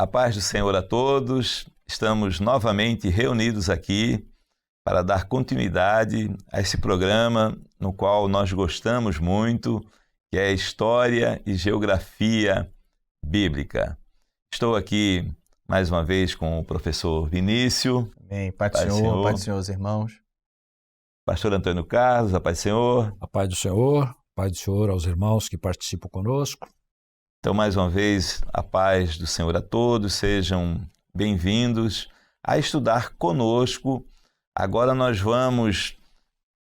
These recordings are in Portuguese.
A paz do Senhor a todos. Estamos novamente reunidos aqui para dar continuidade a esse programa no qual nós gostamos muito, que é História e Geografia Bíblica. Estou aqui mais uma vez com o professor Vinícius. Amém. Paz do Senhor, paz do Senhor, os irmãos. Pastor Antônio Carlos, a paz do Senhor. A paz do Senhor aos irmãos que participam conosco. Então, mais uma vez, a paz do Senhor a todos, sejam bem-vindos a estudar conosco. Agora nós vamos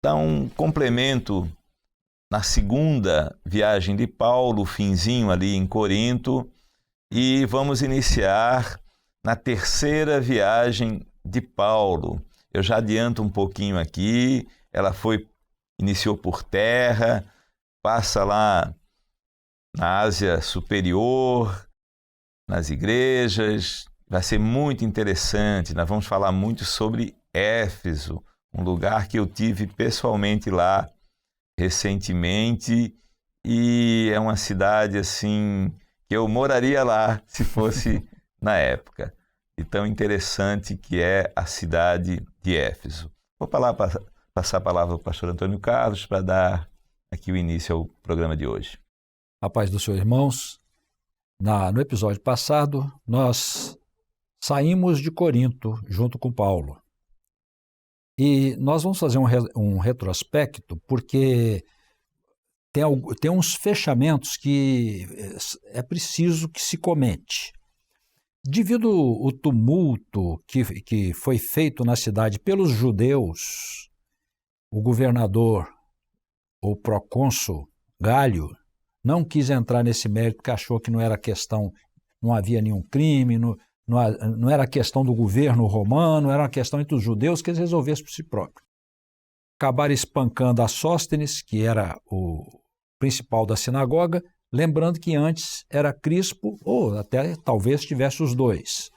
dar um complemento na segunda viagem de Paulo, finzinho ali em Corinto, e vamos iniciar na terceira viagem de Paulo. Eu já adianto um pouquinho aqui, ela iniciou por terra, passa lá na Ásia Superior, nas igrejas. Vai ser muito interessante. Nós vamos falar muito sobre Éfeso, um lugar que eu tive pessoalmente lá recentemente, e é uma cidade assim que eu moraria lá se fosse na época. E tão interessante que é a cidade de Éfeso. Vou passar a palavra ao pastor Antônio Carlos para dar aqui o início ao programa de hoje. A paz do Senhor, irmãos. No episódio passado, nós saímos de Corinto junto com Paulo. E nós vamos fazer um retrospecto, porque tem uns fechamentos que é preciso que se comente. Devido ao tumulto que foi feito na cidade pelos judeus, o governador, o procônsul Gálio, não quis entrar nesse mérito porque achou que não era questão, não havia nenhum crime, não era questão do governo romano, era uma questão entre os judeus que eles resolvessem por si próprios. Acabaram espancando a Sóstenes, que era o principal da sinagoga, lembrando que antes era Crispo, ou até talvez tivesse os dois.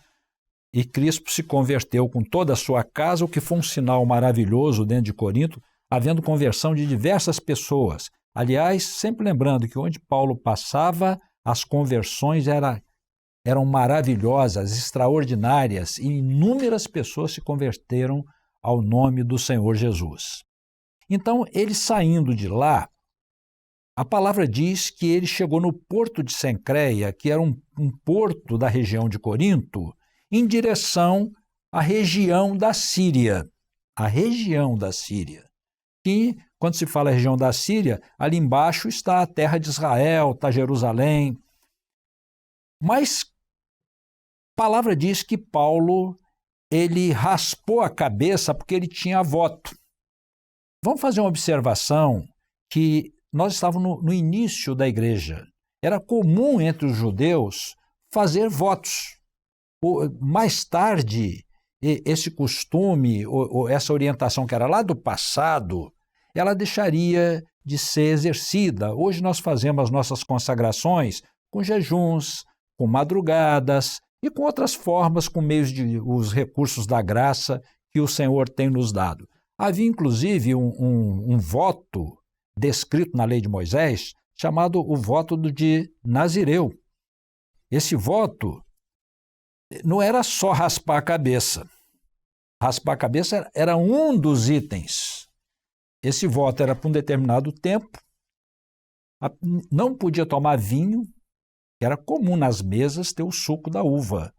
E Crispo se converteu com toda a sua casa, o que foi um sinal maravilhoso dentro de Corinto, havendo conversão de diversas pessoas. Aliás, sempre lembrando que onde Paulo passava, as conversões eram maravilhosas, extraordinárias, e inúmeras pessoas se converteram ao nome do Senhor Jesus. Então, ele saindo de lá, a palavra diz que ele chegou no porto de Cencreia, que era um porto da região de Corinto, em direção à região da Síria. A região da Síria. Que, quando se fala região da Síria, ali embaixo está a terra de Israel, está Jerusalém. Mas a palavra diz que Paulo, ele raspou a cabeça porque ele tinha voto. Vamos fazer uma observação que nós estávamos no início da igreja. Era comum entre os judeus fazer votos. Mais tarde, esse costume, ou essa orientação que era lá do passado, ela deixaria de ser exercida. Hoje nós fazemos as nossas consagrações com jejuns, com madrugadas e com outras formas, com meios de os recursos da graça que o Senhor tem nos dado. Havia inclusive um voto descrito na lei de Moisés, chamado o voto de Nazireu. Esse voto não era só raspar a cabeça. Raspar a cabeça era um dos itens. Esse voto era por um determinado tempo, não podia tomar vinho, que era comum nas mesas ter o suco da uva.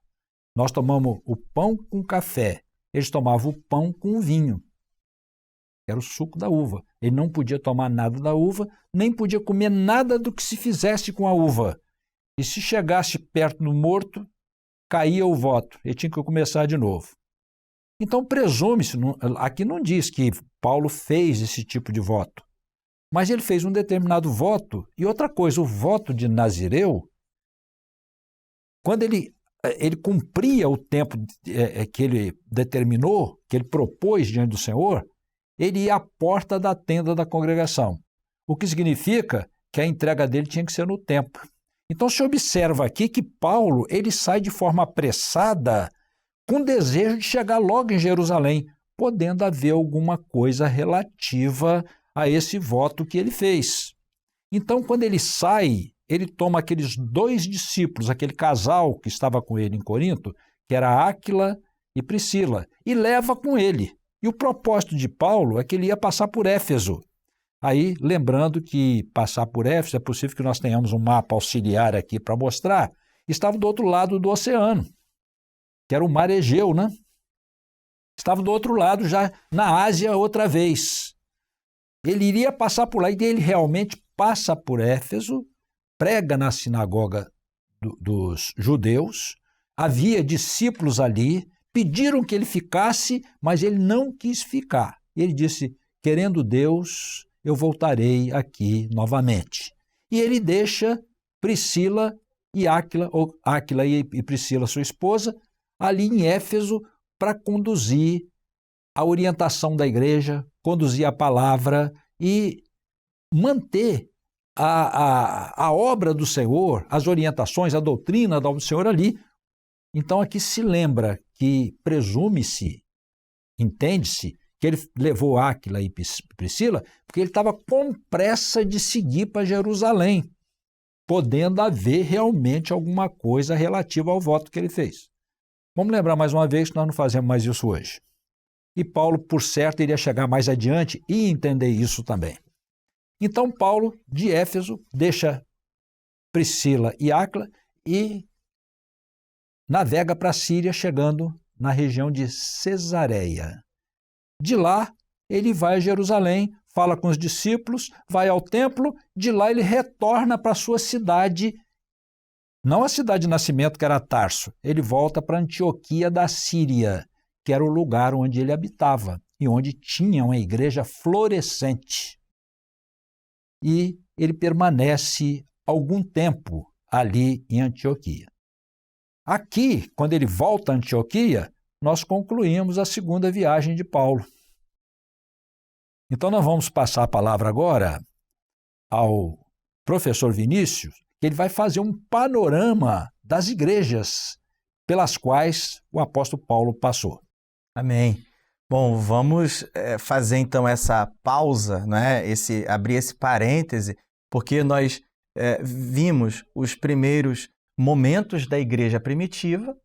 Nós tomamos o pão com café, eles tomavam o pão com vinho, que era o suco da uva. Ele não podia tomar nada da uva, nem podia comer nada do que se fizesse com a uva. E se chegasse perto do morto, caía o voto, ele tinha que começar de novo. Então, presume-se, aqui não diz que Paulo fez esse tipo de voto, mas ele fez um determinado voto. E outra coisa, o voto de Nazireu, quando ele cumpria o tempo que ele determinou, que ele propôs diante do Senhor, ele ia à porta da tenda da congregação, o que significa que a entrega dele tinha que ser no templo. Então se observa aqui que Paulo ele sai de forma apressada com desejo de chegar logo em Jerusalém, podendo haver alguma coisa relativa a esse voto que ele fez. Então, quando ele sai ele toma aqueles 2 discípulos, aquele casal que estava com ele em Corinto, que era Áquila e Priscila, e leva com ele. E o propósito de Paulo é que ele ia passar por Éfeso. Aí, lembrando que passar por Éfeso, é possível que nós tenhamos um mapa auxiliar aqui para mostrar, estava do outro lado do oceano, que era o Mar Egeu, né? Estava do outro lado, já na Ásia outra vez. Ele iria passar por lá e ele realmente passa por Éfeso, prega na sinagoga dos judeus, havia discípulos ali, pediram que ele ficasse, mas ele não quis ficar. Ele disse, querendo Deus, eu voltarei aqui novamente. E ele deixa Priscila e Áquila, ou Áquila e Priscila, sua esposa, ali em Éfeso para conduzir a orientação da igreja, conduzir a palavra e manter a obra do Senhor, as orientações, a doutrina do Senhor ali. Então aqui se lembra que presume-se, entende-se, que ele levou Áquila e Priscila porque ele estava com pressa de seguir para Jerusalém, podendo haver realmente alguma coisa relativa ao voto que ele fez. Vamos lembrar mais uma vez que nós não fazemos mais isso hoje. E Paulo, por certo, iria chegar mais adiante e entender isso também. Então Paulo, de Éfeso, deixa Priscila e Áquila e navega para a Síria, chegando na região de Cesareia. De lá, ele vai a Jerusalém, fala com os discípulos, vai ao templo, de lá ele retorna para a sua cidade, não a cidade de nascimento, que era Tarso, ele volta para Antioquia da Síria, que era o lugar onde ele habitava e onde tinha uma igreja florescente. E ele permanece algum tempo ali em Antioquia. Aqui, quando ele volta a Antioquia, nós concluímos a segunda viagem de Paulo. Então nós vamos passar a palavra agora ao professor Vinícius, que ele vai fazer um panorama das igrejas pelas quais o apóstolo Paulo passou. Amém. Bom, vamos fazer então essa pausa, né? Abrir esse parêntese, porque nós vimos os primeiros momentos da igreja primitiva,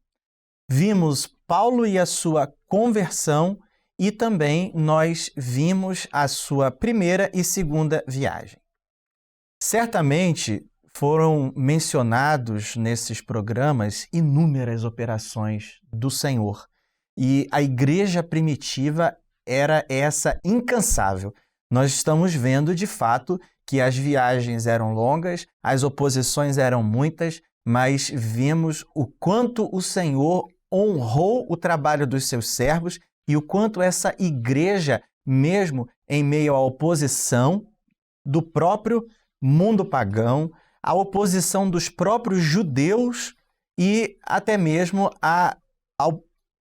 vimos Paulo e a sua conversão e também nós vimos a sua primeira e segunda viagem. Certamente foram mencionados nesses programas inúmeras operações do Senhor. E a igreja primitiva era essa incansável. Nós estamos vendo, de fato, que as viagens eram longas, as oposições eram muitas, mas vimos o quanto o Senhor honrou o trabalho dos seus servos e o quanto essa igreja, mesmo em meio à oposição do próprio mundo pagão, a oposição dos próprios judeus e até mesmo ao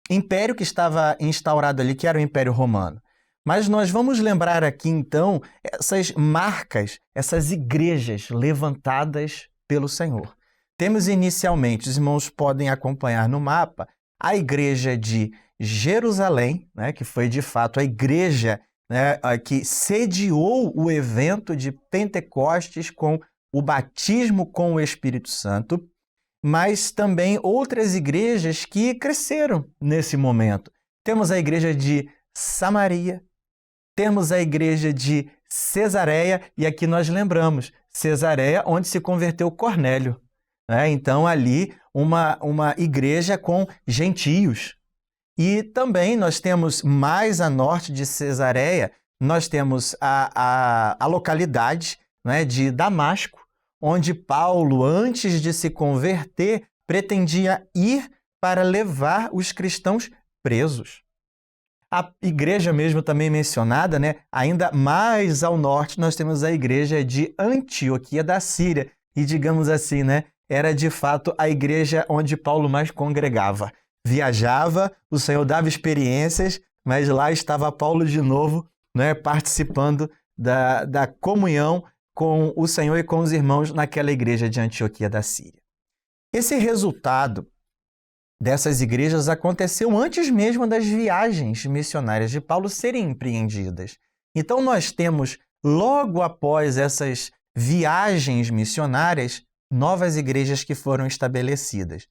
império que estava instaurado ali, que era o Império Romano. Mas nós vamos lembrar aqui, então, essas marcas, essas igrejas levantadas pelo Senhor. Temos inicialmente, os irmãos podem acompanhar no mapa, a igreja de Jerusalém, né, que foi de fato a igreja, né, que sediou o evento de Pentecostes com o batismo com o Espírito Santo, mas também outras igrejas que cresceram nesse momento. Temos a igreja de Samaria, temos a igreja de Cesareia, e aqui nós lembramos, Cesareia, onde se converteu Cornélio. Né? Então, ali, uma igreja com gentios. E também nós temos, mais a norte de Cesareia, nós temos a localidade, né, de Damasco, onde Paulo, antes de se converter, pretendia ir para levar os cristãos presos. A igreja mesmo também mencionada, né, ainda mais ao norte, nós temos a igreja de Antioquia da Síria. E, digamos assim, né, era de fato a igreja onde Paulo mais congregava. Viajava, o Senhor dava experiências, mas lá estava Paulo de novo, né, participando da comunhão com o Senhor e com os irmãos naquela igreja de Antioquia da Síria. Esse resultado dessas igrejas aconteceu antes mesmo das viagens missionárias de Paulo serem empreendidas. Então nós temos, logo após essas viagens missionárias, novas igrejas que foram estabelecidas.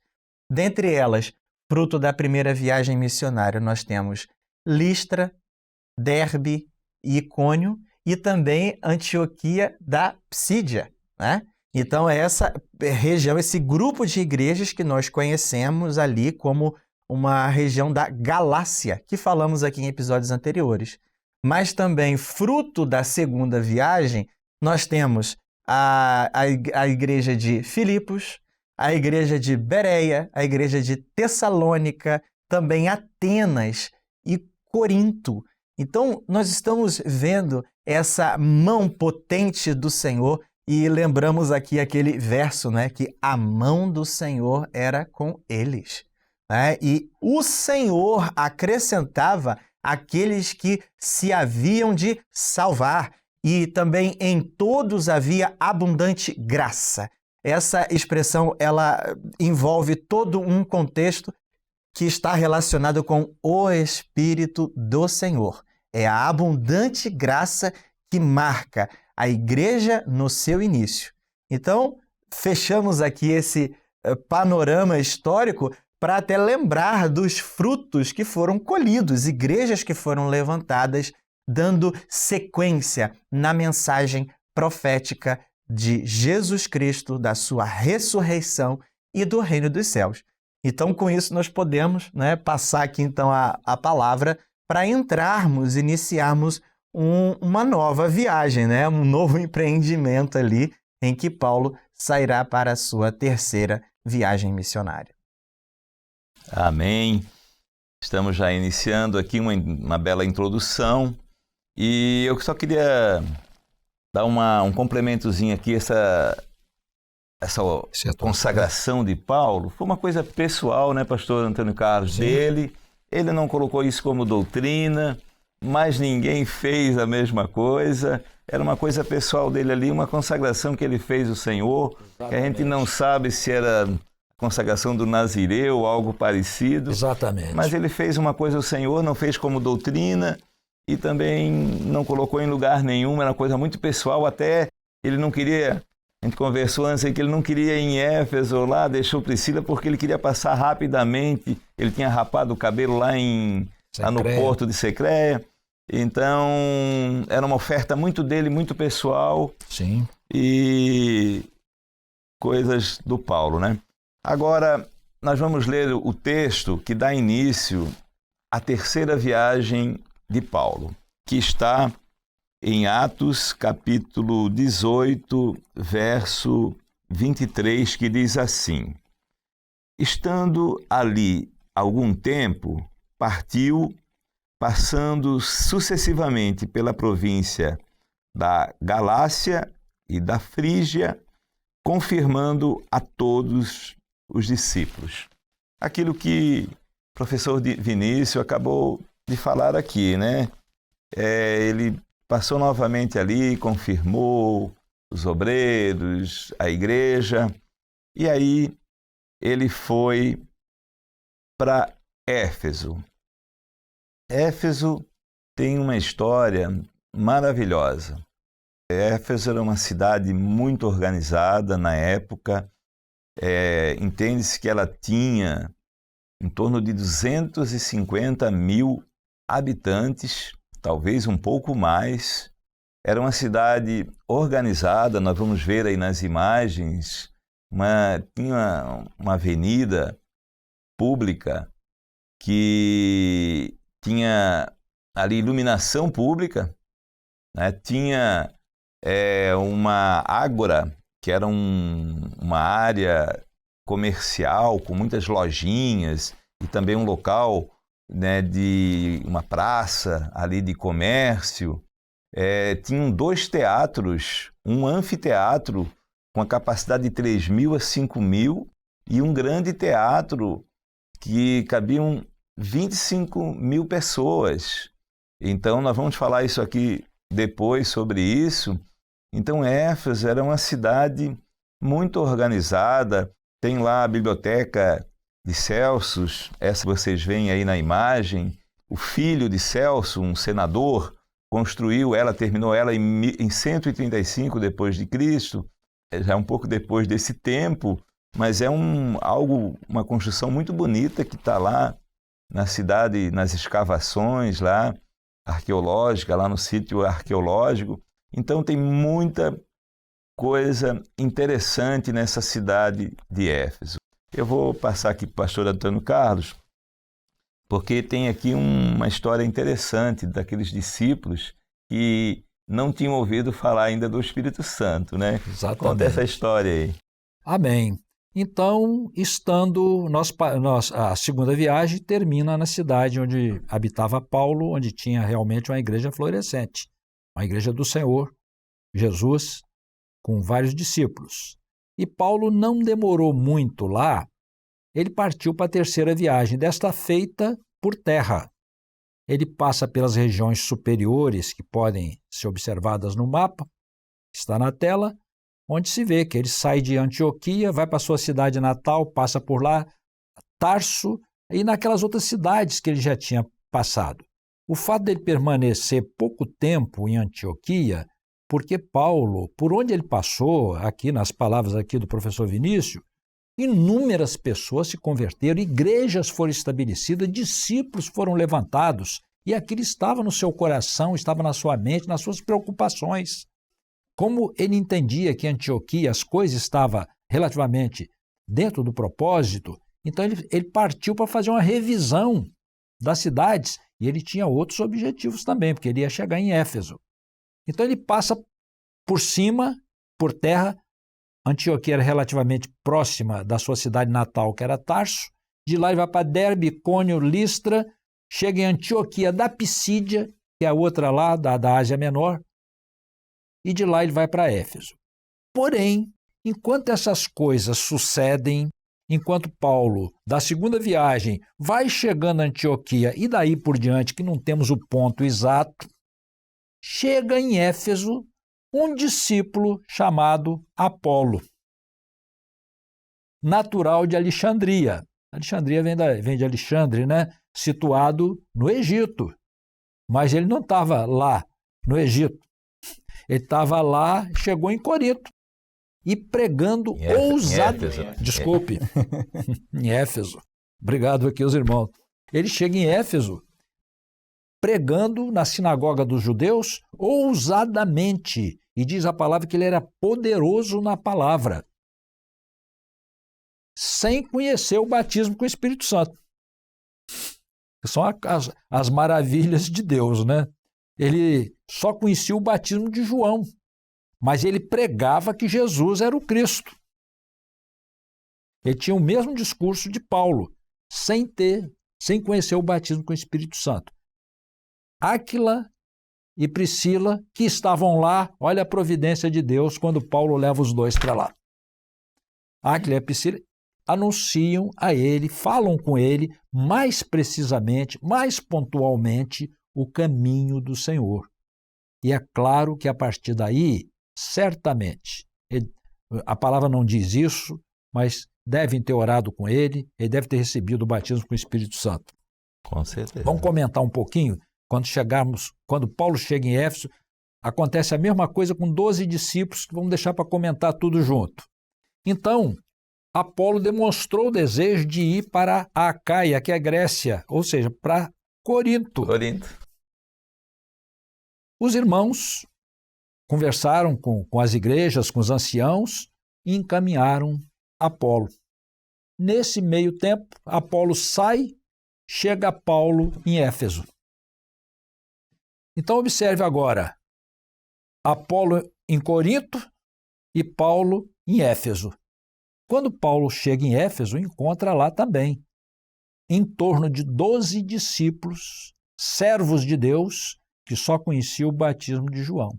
Dentre elas, fruto da primeira viagem missionária, nós temos Listra, Derbe e Icônio, e também Antioquia da Psídia, né? Então, essa região, esse grupo de igrejas que nós conhecemos ali como uma região da Galácia, que falamos aqui em episódios anteriores. Mas também, fruto da segunda viagem, nós temos a igreja de Filipos, a igreja de Bereia, a igreja de Tessalônica, também Atenas e Corinto. Então, nós estamos vendo essa mão potente do Senhor e lembramos aqui aquele verso, né, que a mão do Senhor era com eles, né? E o Senhor acrescentava aqueles que se haviam de salvar, e também em todos havia abundante graça. Essa expressão, ela envolve todo um contexto que está relacionado com o Espírito do Senhor. É a abundante graça que marca a igreja no seu início. Então, fechamos aqui esse panorama histórico para até lembrar dos frutos que foram colhidos, igrejas que foram levantadas, dando sequência na mensagem profética de Jesus Cristo, da sua ressurreição e do reino dos céus. Então, com isso, nós podemos, né, passar aqui então a palavra para iniciarmos uma nova viagem, né? Um novo empreendimento ali em que Paulo sairá para a sua terceira viagem missionária. Amém. Estamos já iniciando aqui uma bela introdução e eu só queria dar um complementozinho aqui, essa consagração de Paulo. Foi uma coisa pessoal, né, pastor Antônio Carlos, dele. Ele não colocou isso como doutrina, mas ninguém fez a mesma coisa. Era uma coisa pessoal dele ali, uma consagração que ele fez ao Senhor. Que a gente não sabe se era consagração do Nazireu ou algo parecido. Exatamente. Mas ele fez uma coisa ao Senhor, não fez como doutrina e também não colocou em lugar nenhum. Era uma coisa muito pessoal, até ele não queria... A gente conversou antes aí que ele não queria ir em Éfeso lá, deixou Priscila porque ele queria passar rapidamente. Ele tinha rapado o cabelo lá no porto de Secreia. Então, era uma oferta muito dele, muito pessoal. Sim. E coisas do Paulo, né? Agora, nós vamos ler o texto que dá início à terceira viagem de Paulo, que está em Atos, capítulo 18, verso 23, que diz assim: Estando ali algum tempo, partiu, passando sucessivamente pela província da Galácia e da Frígia, confirmando a todos os discípulos. Aquilo que o professor Vinícius acabou de falar aqui, né? Ele passou novamente ali, confirmou os obreiros, a igreja, e aí ele foi para Éfeso. Éfeso tem uma história maravilhosa. Éfeso era uma cidade muito organizada na época. Entende-se que ela tinha em torno de 250 mil habitantes, talvez um pouco mais. Era uma cidade organizada, nós vamos ver aí nas imagens, tinha uma avenida pública que tinha ali iluminação pública, né? Tinha uma ágora, que era uma área comercial com muitas lojinhas e também um local, né, de uma praça ali de comércio. Tinham 2 teatros, um anfiteatro com a capacidade de 3.000 a 5.000 e um grande teatro que cabiam 25.000 pessoas. Então, nós vamos falar isso aqui depois sobre isso. Então, Éfeso era uma cidade muito organizada. Tem lá a biblioteca de Celso, essa vocês veem aí na imagem. O filho de Celso, um senador, construiu ela, terminou ela em 135 depois de Cristo, já um pouco depois desse tempo, mas é uma construção muito bonita que está lá na cidade, nas escavações lá, arqueológica, lá no sítio arqueológico. Então tem muita coisa interessante nessa cidade de Éfeso. Eu vou passar aqui para o pastor Antônio Carlos, porque tem aqui uma história interessante daqueles discípulos que não tinham ouvido falar ainda do Espírito Santo, né? Exatamente. Conta essa história aí. Amém. Então, a segunda viagem termina na cidade onde habitava Paulo, onde tinha realmente uma igreja florescente, uma igreja do Senhor Jesus, com vários discípulos. E Paulo não demorou muito lá, ele partiu para a terceira viagem, desta feita por terra. Ele passa pelas regiões superiores, que podem ser observadas no mapa, que está na tela, onde se vê que ele sai de Antioquia, vai para a sua cidade natal, passa por lá, Tarso, e naquelas outras cidades que ele já tinha passado. O fato dele permanecer pouco tempo em Antioquia, porque Paulo, por onde ele passou, aqui nas palavras aqui do professor Vinícius, inúmeras pessoas se converteram, igrejas foram estabelecidas, discípulos foram levantados, e aquilo estava no seu coração, estava na sua mente, nas suas preocupações. Como ele entendia que em Antioquia as coisas estavam relativamente dentro do propósito, então ele partiu para fazer uma revisão das cidades, e ele tinha outros objetivos também, porque ele ia chegar em Éfeso. Então ele passa por cima, por terra. Antioquia era relativamente próxima da sua cidade natal, que era Tarso. De lá ele vai para Derbe, Icônio, Listra, chega em Antioquia da Pisídia, que é a outra lá, da Ásia Menor, e de lá ele vai para Éfeso. Porém, enquanto essas coisas sucedem, enquanto Paulo, da segunda viagem, vai chegando a Antioquia e daí por diante, que não temos o ponto exato, chega em Éfeso um discípulo chamado Apolo, natural de Alexandria. Alexandria vem de Alexandre, né? Situado no Egito. Mas ele não estava lá no Egito. Ele estava lá, chegou em Corinto e pregando ousadamente. Desculpe, em Éfeso. Obrigado aqui aos irmãos. Ele chega em Éfeso pregando na sinagoga dos judeus ousadamente. E diz a palavra que ele era poderoso na palavra, sem conhecer o batismo com o Espírito Santo. São as maravilhas de Deus, né? Ele só conhecia o batismo de João, mas ele pregava que Jesus era o Cristo. Ele tinha o mesmo discurso de Paulo, sem conhecer o batismo com o Espírito Santo. Áquila e Priscila, que estavam lá, olha a providência de Deus quando Paulo leva os dois para lá. Áquila e Priscila anunciam a ele, falam com ele mais precisamente, mais pontualmente, o caminho do Senhor. E é claro que a partir daí, certamente, a palavra não diz isso, mas devem ter orado com ele, ele deve ter recebido o batismo com o Espírito Santo. Com certeza. Vamos comentar um pouquinho? Quando Paulo chega em Éfeso, acontece a mesma coisa com 12 discípulos, que vamos deixar para comentar tudo junto. Então, Apolo demonstrou o desejo de ir para a Acaia, que é a Grécia, ou seja, para Corinto. Os irmãos conversaram com as igrejas, com os anciãos, e encaminharam Apolo. Nesse meio tempo, Apolo sai, chega Paulo em Éfeso. Então, observe agora, Apolo em Corinto e Paulo em Éfeso. Quando Paulo chega em Éfeso, encontra lá também em torno de 12 discípulos, servos de Deus, que só conheciam o batismo de João.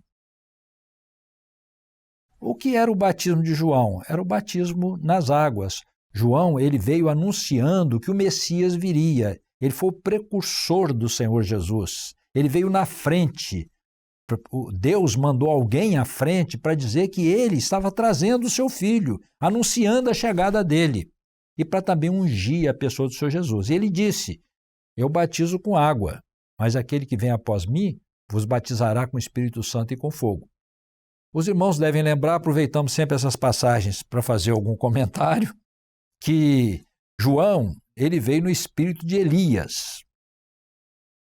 O que era o batismo de João? Era o batismo nas águas. João, ele veio anunciando que o Messias viria. Ele foi o precursor do Senhor Jesus. Ele veio na frente. Deus mandou alguém à frente para dizer que ele estava trazendo o seu filho, anunciando a chegada dele, e para também ungir a pessoa do Senhor Jesus. E ele disse: eu batizo com água, mas aquele que vem após mim vos batizará com o Espírito Santo e com fogo. Os irmãos devem lembrar, aproveitamos sempre essas passagens para fazer algum comentário, que João, ele veio no espírito de Elias.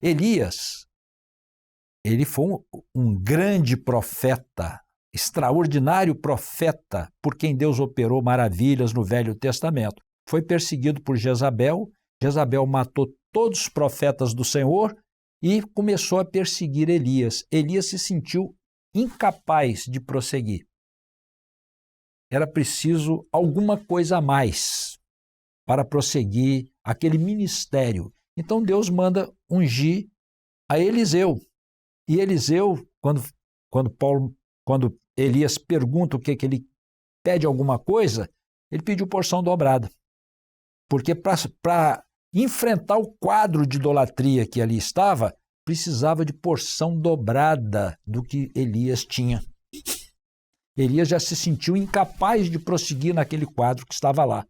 Elias, ele foi um grande profeta, extraordinário profeta, por quem Deus operou maravilhas no Velho Testamento. Foi perseguido por Jezabel, Jezabel matou todos os profetas do Senhor e começou a perseguir Elias. Elias se sentiu incapaz de prosseguir. Era preciso alguma coisa a mais para prosseguir aquele ministério. Então Deus manda ungir a Eliseu. E Eliseu, quando Elias pergunta o que ele pede alguma coisa, ele pediu porção dobrada. Porque para enfrentar o quadro de idolatria que ali estava, precisava de porção dobrada do que Elias tinha. Elias já se sentiu incapaz de prosseguir naquele quadro que estava lá.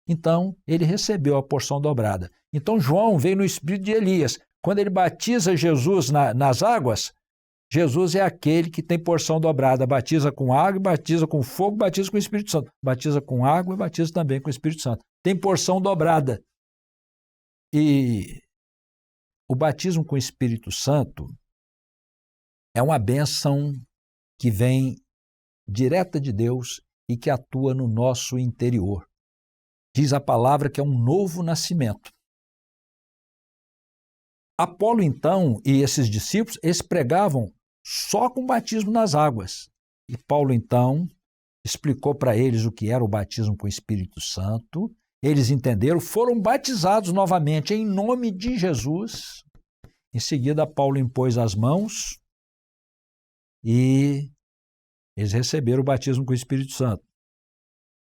Então, ele recebeu a porção dobrada. Então, João veio no espírito de Elias. Quando ele batiza Jesus nas águas, Jesus é aquele que tem porção dobrada. Batiza com água, batiza com fogo, batiza com o Espírito Santo. Batiza com água e batiza também com o Espírito Santo. Tem porção dobrada. E o batismo com o Espírito Santo é uma bênção que vem direta de Deus e que atua no nosso interior. Diz a palavra que é um novo nascimento. Apolo, então, e esses discípulos, eles pregavam só com batismo nas águas. E Paulo, então, explicou para eles o que era o batismo com o Espírito Santo. Eles entenderam, foram batizados novamente em nome de Jesus. Em seguida, Paulo impôs as mãos e eles receberam o batismo com o Espírito Santo.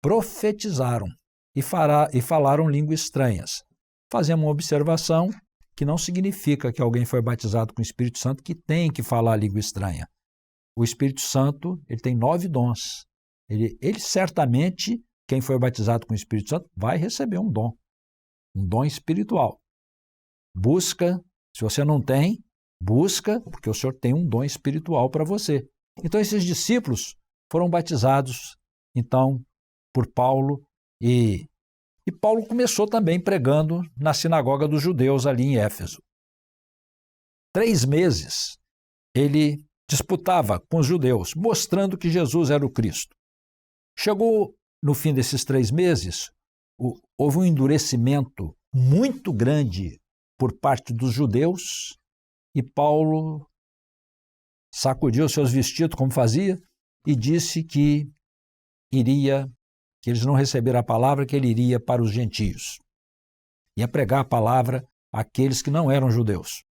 Profetizaram e falaram línguas estranhas. Fazemos uma observação que não significa que alguém foi batizado com o Espírito Santo que tem que falar língua estranha. O Espírito Santo, ele tem 9 dons. Ele certamente, quem foi batizado com o Espírito Santo, vai receber um dom espiritual. Busca, se você não tem, busca, porque o Senhor tem um dom espiritual para você. Então, esses discípulos foram batizados, então, por Paulo, e Paulo começou também pregando na sinagoga dos judeus ali em Éfeso. 3 meses ele disputava com os judeus, mostrando que Jesus era o Cristo. Chegou no fim desses 3 meses, houve um endurecimento muito grande por parte dos judeus e Paulo sacudiu seus vestidos, como fazia, e disse que eles não receberam a palavra, que ele iria para os gentios. Ia pregar a palavra àqueles que não eram judeus.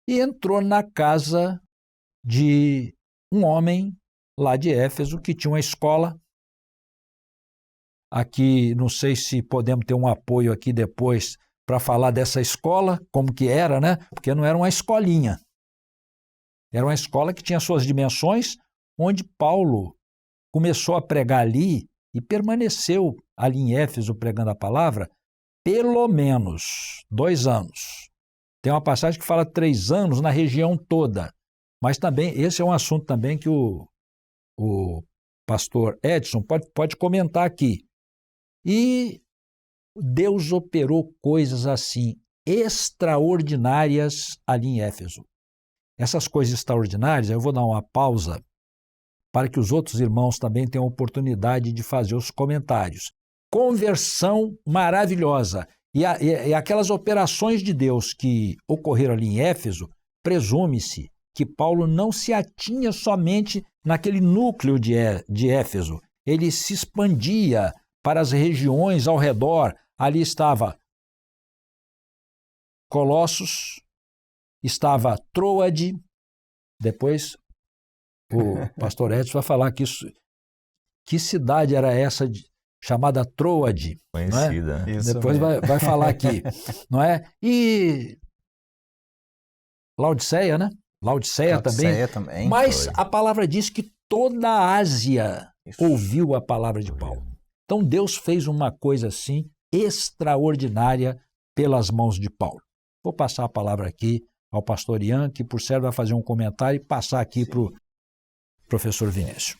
E entrou na casa de um homem lá de Éfeso que tinha uma escola. Aqui, não sei se podemos ter um apoio aqui depois para falar dessa escola, como que era, né? Porque não era uma escolinha. Era uma escola que tinha suas dimensões, onde Paulo começou a pregar ali e permaneceu ali em Éfeso pregando a palavra pelo menos 2 anos. Tem uma passagem que fala 3 anos na região toda, mas também esse é um assunto também que o pastor Edson pode comentar aqui. E Deus operou coisas assim extraordinárias ali em Éfeso. Essas coisas extraordinárias, eu vou dar uma pausa para que os outros irmãos também tenham oportunidade de fazer os comentários. Conversão maravilhosa. E aquelas operações de Deus que ocorreram ali em Éfeso, presume-se que Paulo não se atinha somente naquele núcleo de Éfeso. Ele se expandia para as regiões ao redor. Ali estava Colossos, estava Troade, depois o pastor Edson vai falar que cidade era essa chamada Troade. Conhecida. Não é? Depois vai falar aqui. Não é? E Laodiceia, né? Laodiceia também. Mas a palavra diz que toda a Ásia ouviu a palavra de Paulo. Então Deus fez uma coisa assim extraordinária pelas mãos de Paulo. Vou passar a palavra aqui ao pastor Ian, que por certo vai fazer um comentário e passar aqui para o professor Vinícius.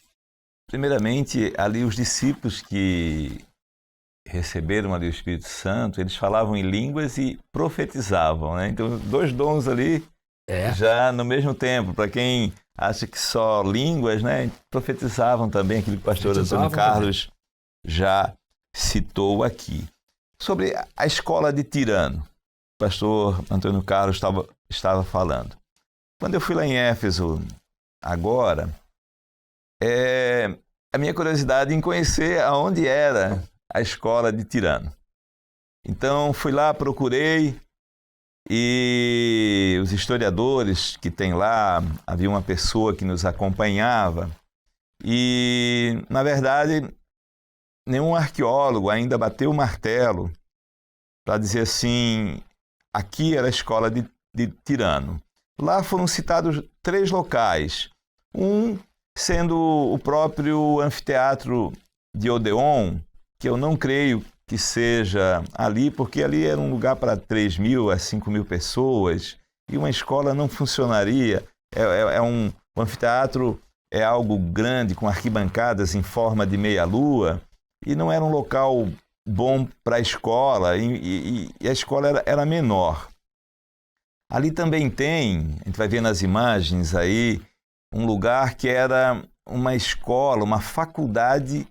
Primeiramente, ali os discípulos que receberam ali o Espírito Santo, eles falavam em línguas e profetizavam, né? Então, 2 dons ali já no mesmo tempo. Para quem acha que só línguas, né? Profetizavam também, aquilo que o pastor Antônio Carlos já citou aqui. Sobre a escola de Tirano, o pastor Antônio Carlos estava falando. Quando eu fui lá em Éfeso agora, a minha curiosidade em conhecer aonde era a escola de Tirano. Então fui lá, procurei, e os historiadores que tem lá, havia uma pessoa que nos acompanhava, e na verdade nenhum arqueólogo ainda bateu o martelo para dizer assim, aqui era a escola de Tirano. Lá foram citados 3 locais, um sendo o próprio anfiteatro de Odeon, que eu não creio que seja ali, porque ali era um lugar para 3.000 a 5.000 pessoas, e uma escola não funcionaria. O anfiteatro é algo grande, com arquibancadas em forma de meia-lua, e não era um local bom para a escola, e a escola era menor. Ali também tem, a gente vai ver nas imagens aí, um lugar que era uma escola, uma faculdade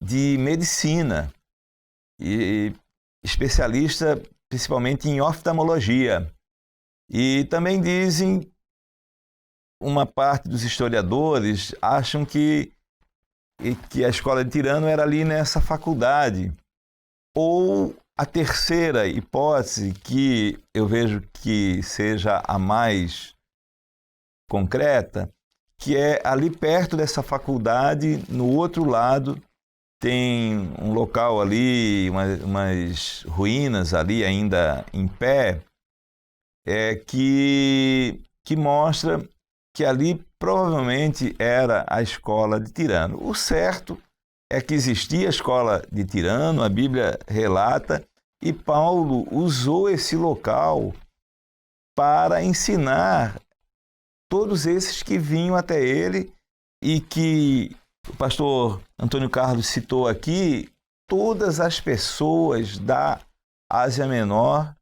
de medicina, e especialista principalmente em oftalmologia. E também dizem, uma parte dos historiadores acham que a escola de Tirano era ali nessa faculdade. Ou a terceira hipótese, que eu vejo que seja a mais concreta, que é ali perto dessa faculdade, no outro lado, tem um local ali, umas ruínas ali ainda em pé, que mostra que ali provavelmente era a escola de Tirano. O certo é que existia a escola de Tirano, a Bíblia relata, e Paulo usou esse local para ensinar todos esses que vinham até ele, e que o pastor Antônio Carlos citou aqui, todas as pessoas da Ásia Menor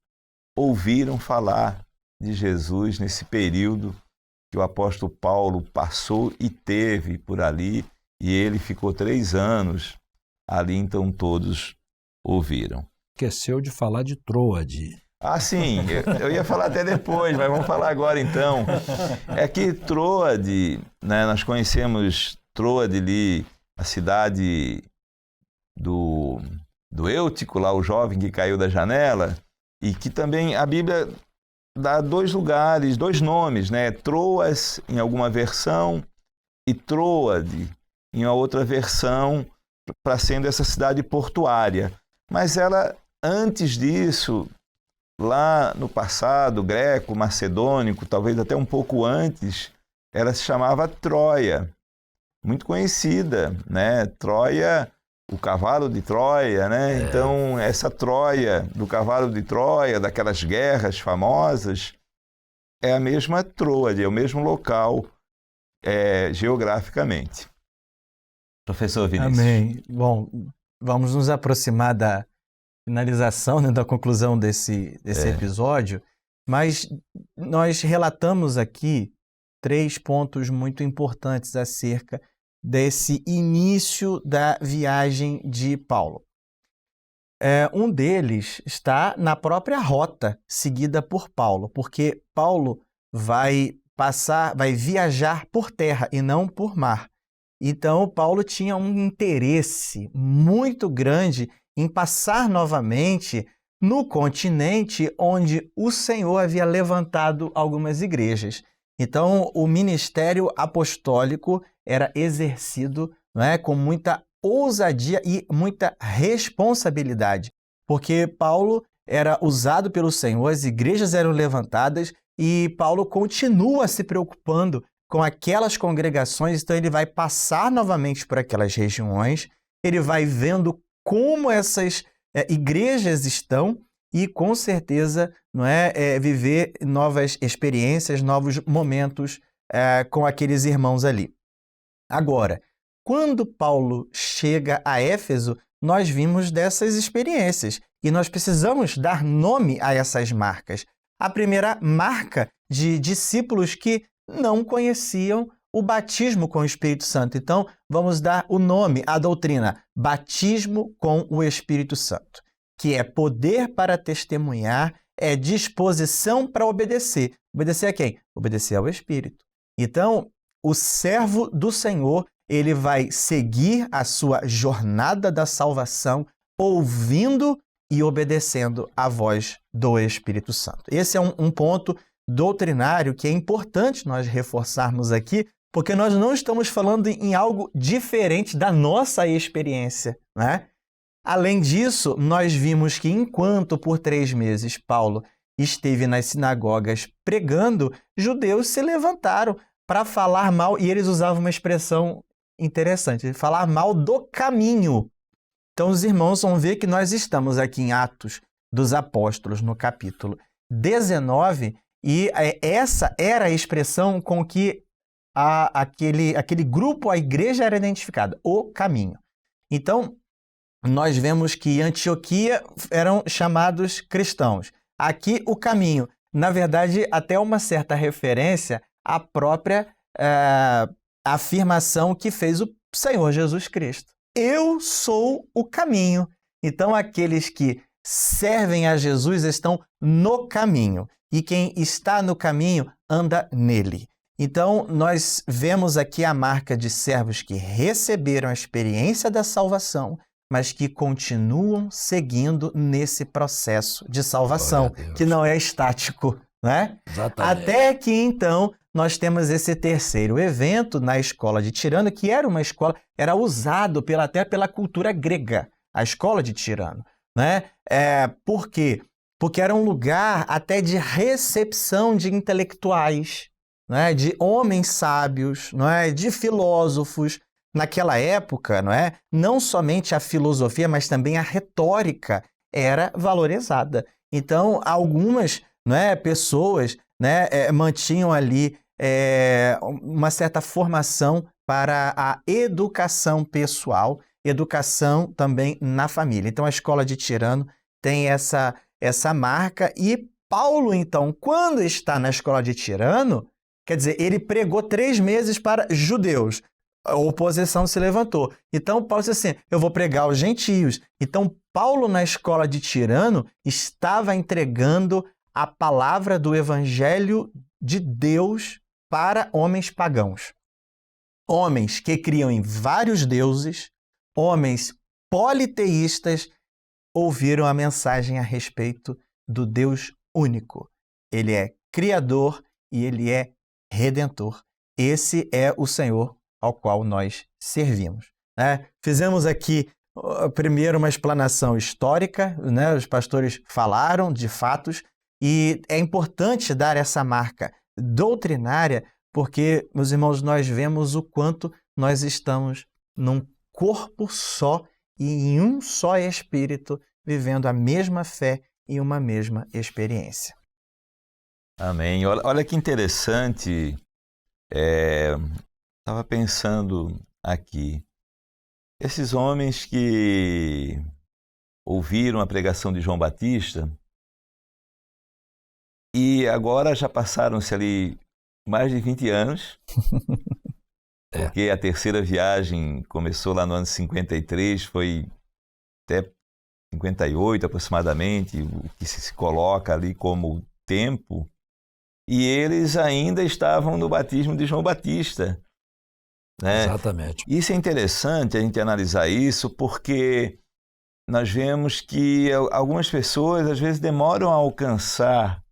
ouviram falar de Jesus nesse período que o apóstolo Paulo passou e teve por ali, e ele ficou 3 anos ali, então todos ouviram. Esqueceu de falar de Troade. Ah, sim, eu ia falar até depois, mas vamos falar agora então. É que Troade, né, nós conhecemos Troade ali, a cidade do Eutico, lá o jovem que caiu da janela, e que também a Bíblia dá 2 lugares, 2 nomes, né? Troas em alguma versão e Troade em outra versão, para sendo essa cidade portuária. Mas ela, antes disso, lá no passado greco, macedônico, talvez até um pouco antes, ela se chamava Troia, muito conhecida, né? Troia, o cavalo de Troia, né? Então, essa Troia, do cavalo de Troia, daquelas guerras famosas, é a mesma Troade, é o mesmo local geograficamente. Professor Vinícius. Amém. Bom, vamos nos aproximar da finalização, né, da conclusão desse episódio, mas nós relatamos aqui 3 pontos muito importantes acerca desse início da viagem de Paulo. Um deles está na própria rota seguida por Paulo, porque Paulo vai viajar por terra e não por mar. Então, Paulo tinha um interesse muito grande em passar novamente no continente onde o Senhor havia levantado algumas igrejas. Então, o ministério apostólico era exercido, não é, com muita ousadia e muita responsabilidade, porque Paulo era usado pelo Senhor, as igrejas eram levantadas e Paulo continua se preocupando com aquelas congregações. Então ele vai passar novamente por aquelas regiões, ele vai vendo como essas igrejas estão, e com certeza não viver novas experiências, novos momentos com aqueles irmãos ali. Agora, quando Paulo chega a Éfeso, nós vimos dessas experiências e nós precisamos dar nome a essas marcas. A primeira marca de discípulos que não conheciam o batismo com o Espírito Santo. Então, vamos dar o nome à doutrina, batismo com o Espírito Santo, que é poder para testemunhar, é disposição para obedecer. Obedecer a quem? Obedecer ao Espírito. Então, o servo do Senhor, ele vai seguir a sua jornada da salvação, ouvindo e obedecendo à voz do Espírito Santo. Esse é um ponto doutrinário que é importante nós reforçarmos aqui, porque nós não estamos falando em algo diferente da nossa experiência, né? Além disso, nós vimos que enquanto por 3 meses Paulo esteve nas sinagogas pregando, judeus se levantaram para falar mal, e eles usavam uma expressão interessante, falar mal do caminho. Então os irmãos vão ver que nós estamos aqui em Atos dos Apóstolos, no capítulo 19, e essa era a expressão com que aquele grupo, a igreja, era identificada, o caminho. Então, nós vemos que em Antioquia eram chamados cristãos. Aqui, o caminho. Na verdade, até uma certa referência à própria afirmação que fez o Senhor Jesus Cristo. Eu sou o caminho. Então, aqueles que servem a Jesus estão no caminho. E quem está no caminho anda nele. Então, nós vemos aqui a marca de servos que receberam a experiência da salvação, mas que continuam seguindo nesse processo de salvação, que não é estático, né? Exatamente. Até que, então, nós temos esse terceiro evento na escola de Tirano, que era uma escola, era usado até pela cultura grega, a escola de Tirano, né? Por quê? Porque era um lugar até de recepção de intelectuais, né? De homens sábios, de filósofos. Naquela época, não somente a filosofia, mas também a retórica era valorizada. Então, algumas pessoas mantinham ali uma certa formação para a educação pessoal, educação também na família. Então, a escola de Tirano tem essa marca. E Paulo, então, quando está na escola de Tirano, quer dizer, ele pregou 3 meses para judeus. A oposição se levantou. Então, Paulo disse assim, eu vou pregar aos gentios. Então, Paulo, na escola de Tirano, estava entregando a palavra do evangelho de Deus para homens pagãos. Homens que criam em vários deuses, homens politeístas, ouviram a mensagem a respeito do Deus único. Ele é Criador e Ele é Redentor. Esse é o Senhor ao qual nós servimos. Fizemos aqui primeiro uma explanação histórica, os pastores falaram de fatos, e é importante dar essa marca doutrinária, porque, meus irmãos, nós vemos o quanto nós estamos num corpo só e em um só espírito, vivendo a mesma fé e uma mesma experiência. Amém. Olha que interessante. Estava pensando aqui. Esses homens que ouviram a pregação de João Batista e agora já passaram-se ali mais de 20 anos, porque a terceira viagem começou lá no ano 53, foi até 58 aproximadamente, o que se coloca ali como tempo, e eles ainda estavam no batismo de João Batista. Exatamente. Isso é interessante a gente analisar isso, porque nós vemos que algumas pessoas às vezes demoram a alcançar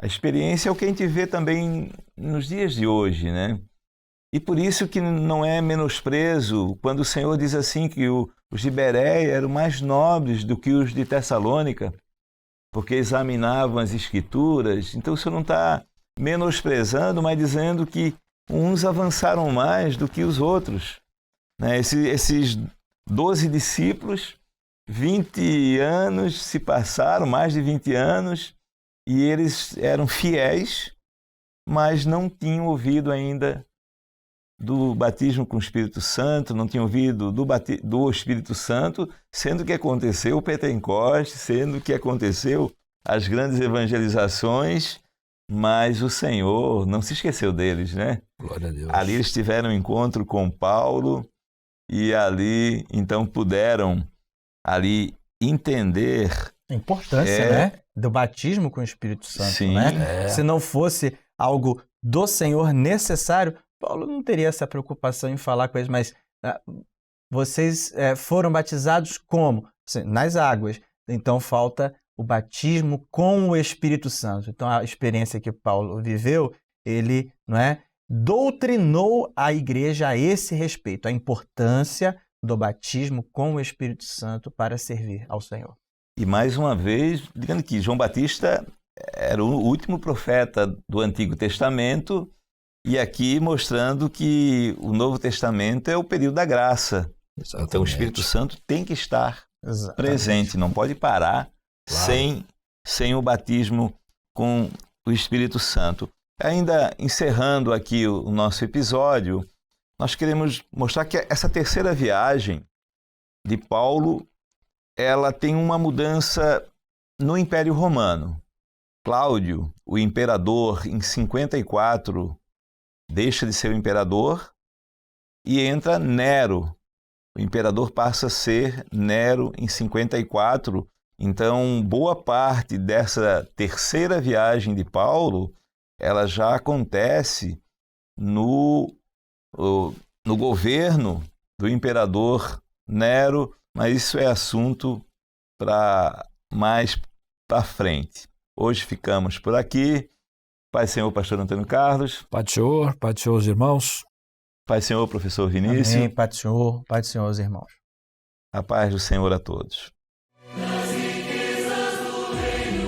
a experiência, é o que a gente vê também nos dias de hoje, E por isso que não é menosprezo quando o Senhor diz assim que os de Bereia eram mais nobres do que os de Tessalônica, porque examinavam as Escrituras. Então o Senhor não está menosprezando, mas dizendo que uns avançaram mais do que os outros. Esses 12 discípulos 20 anos se passaram, mais de 20 anos, e eles eram fiéis, mas não tinham ouvido ainda do batismo com o Espírito Santo, não tinham ouvido do Espírito Santo, sendo que aconteceu o Pentecostes, sendo que aconteceu as grandes evangelizações, mas o Senhor não se esqueceu deles, né? Glória a Deus. Ali eles tiveram um encontro com Paulo e ali então puderam ali entender A importância, né, do batismo com o Espírito Santo, sim, né? Se não fosse algo do Senhor necessário, Paulo não teria essa preocupação em falar com eles, mas vocês foram batizados como? Nas águas. Então falta o batismo com o Espírito Santo. Então a experiência que Paulo viveu, ele, não é, doutrinou a igreja a esse respeito, a importância do batismo com o Espírito Santo para servir ao Senhor. E mais uma vez, dizendo que João Batista era o último profeta do Antigo Testamento, e aqui mostrando que o Novo Testamento é o período da graça. Exatamente. Então o Espírito Santo tem que estar Exatamente. presente, não pode parar sem o batismo com o Espírito Santo. Ainda encerrando aqui o nosso episódio, nós queremos mostrar que essa terceira viagem de Paulo, ela tem uma mudança no Império Romano. Cláudio, o imperador, em 54, deixa de ser o imperador e entra Nero. O imperador passa a ser Nero em 54. Então, boa parte dessa terceira viagem de Paulo, ela já acontece no governo do imperador Nero, mas isso é assunto para mais para frente. Hoje ficamos por aqui. Pai do Senhor, pastor Antônio Carlos. Pai do Senhor, os irmãos. Pai do Senhor, professor Vinícius. Amém, Pai do Senhor, os irmãos. A paz do Senhor a todos. Das riquezas do reino